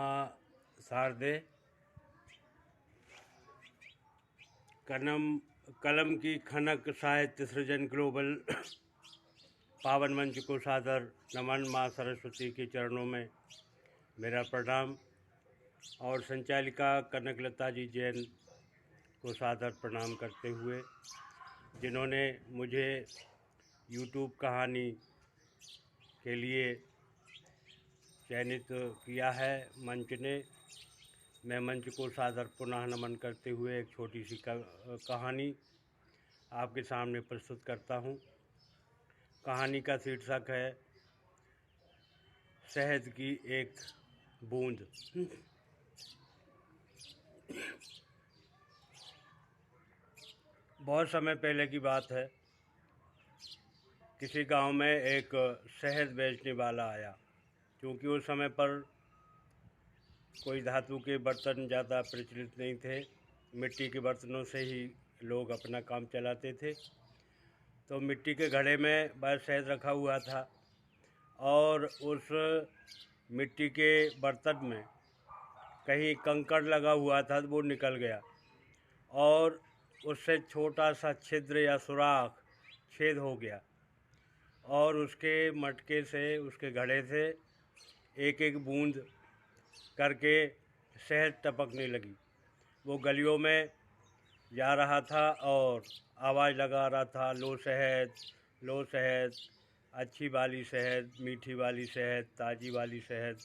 माँ शारदे कलम की खनक साहित्य सृजन ग्लोबल पावन मंच को सादर नमन। माँ सरस्वती के चरणों में मेरा प्रणाम और संचालिका कनकलता जी जैन को सादर प्रणाम करते हुए, जिन्होंने मुझे यूट्यूब कहानी के लिए चयनित किया है मंच ने। मैं मंच को सादर पुनः नमन करते हुए एक छोटी सी कहानी आपके सामने प्रस्तुत करता हूँ। कहानी का शीर्षक है शहद की एक बूंद। बहुत समय पहले की बात है। किसी गांव में एक शहद बेचने वाला आया। क्योंकि उस समय पर कोई धातु के बर्तन ज़्यादा प्रचलित नहीं थे, मिट्टी के बर्तनों से ही लोग अपना काम चलाते थे। तो मिट्टी के घड़े में वह शहद रखा हुआ था और उस मिट्टी के बर्तन में कहीं कंकड़ लगा हुआ था, वो निकल गया और उससे छोटा सा छिद्र या सुराख छेद हो गया और उसके मटके से, उसके घड़े से एक एक बूंद करके शहद टपकने लगी। वो गलियों में जा रहा था और आवाज़ लगा रहा था, लो शहद, लो शहद, अच्छी वाली शहद, मीठी वाली शहद, ताज़ी वाली शहद।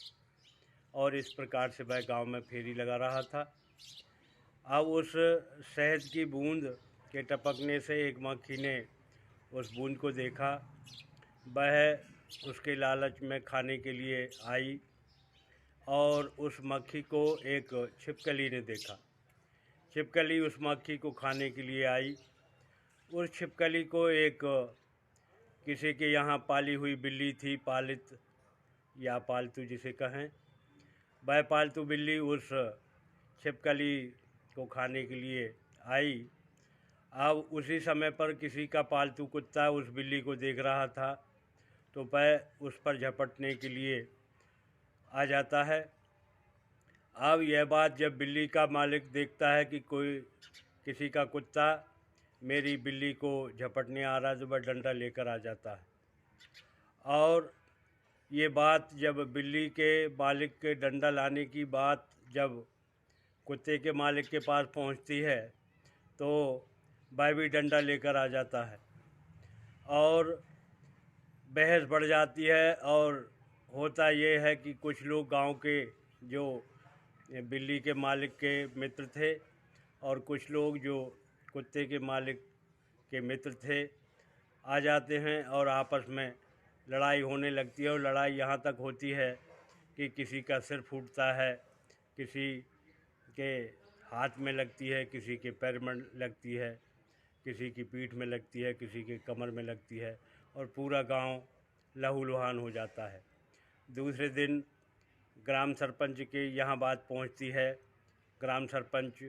और इस प्रकार से वह गांव में फेरी लगा रहा था। अब उस शहद की बूंद के टपकने से एक मक्खी ने उस बूंद को देखा। वह उसके लालच में खाने के लिए आई और उस मक्खी को एक छिपकली ने देखा। छिपकली उस मक्खी को खाने के लिए आई। उस छिपकली को एक किसी के यहाँ पाली हुई बिल्ली थी, पालित या पालतू जिसे कहें। वह पालतू बिल्ली उस छिपकली को खाने के लिए आई। अब उसी समय पर किसी का पालतू कुत्ता उस बिल्ली को देख रहा था, तो वह उस पर झपटने के लिए आ जाता है। अब यह बात जब बिल्ली का मालिक देखता है कि कोई किसी का कुत्ता मेरी बिल्ली को झपटने आ रहा है, तो वह डंडा लेकर आ जाता है। और ये बात जब बिल्ली के मालिक के डंडा लाने की बात जब कुत्ते के मालिक के पास पहुंचती है, तो वह भी डंडा लेकर आ जाता है और बहस बढ़ जाती है। और होता ये है कि कुछ लोग गांव के जो बिल्ली के मालिक के मित्र थे और कुछ लोग जो कुत्ते के मालिक के मित्र थे आ जाते हैं और आपस में लड़ाई होने लगती है। और लड़ाई यहाँ तक होती है कि किसी का सिर फूटता है, किसी के हाथ में लगती है, किसी के पैर में लगती है, किसी की पीठ में लगती है, किसी के कमर में लगती है और पूरा गांव लहूलुहान हो जाता है। दूसरे दिन ग्राम सरपंच के यहाँ बात पहुँचती है। ग्राम सरपंच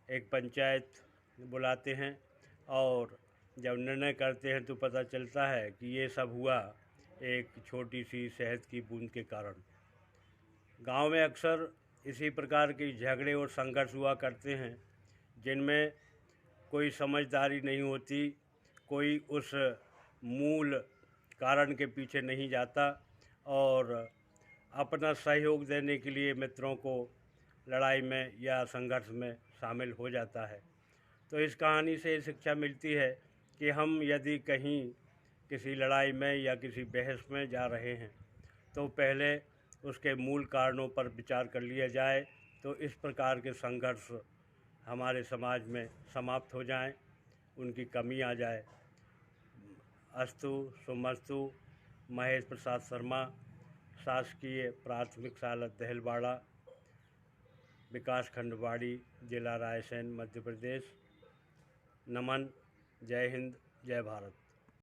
एक पंचायत बुलाते हैं और जब निर्णय करते हैं तो पता चलता है कि ये सब हुआ एक छोटी सी शहद की बूंद के कारण। गांव में अक्सर इसी प्रकार के झगड़े और संघर्ष हुआ करते हैं, जिनमें कोई समझदारी नहीं होती, कोई उस मूल कारण के पीछे नहीं जाता और अपना सहयोग देने के लिए मित्रों को लड़ाई में या संघर्ष में शामिल हो जाता है। तो इस कहानी से शिक्षा मिलती है कि हम यदि कहीं किसी लड़ाई में या किसी बहस में जा रहे हैं तो पहले उसके मूल कारणों पर विचार कर लिया जाए, तो इस प्रकार के संघर्ष हमारे समाज में समाप्त हो जाएं, उनकी कमी आ जाए। अस्तु सुमस्तु। महेश प्रसाद शर्मा, शासकीय प्राथमिक शाला दहलवाड़ा, विकासखंड वाड़ी, जिला रायसेन, मध्य प्रदेश। नमन। जय हिंद, जय भारत।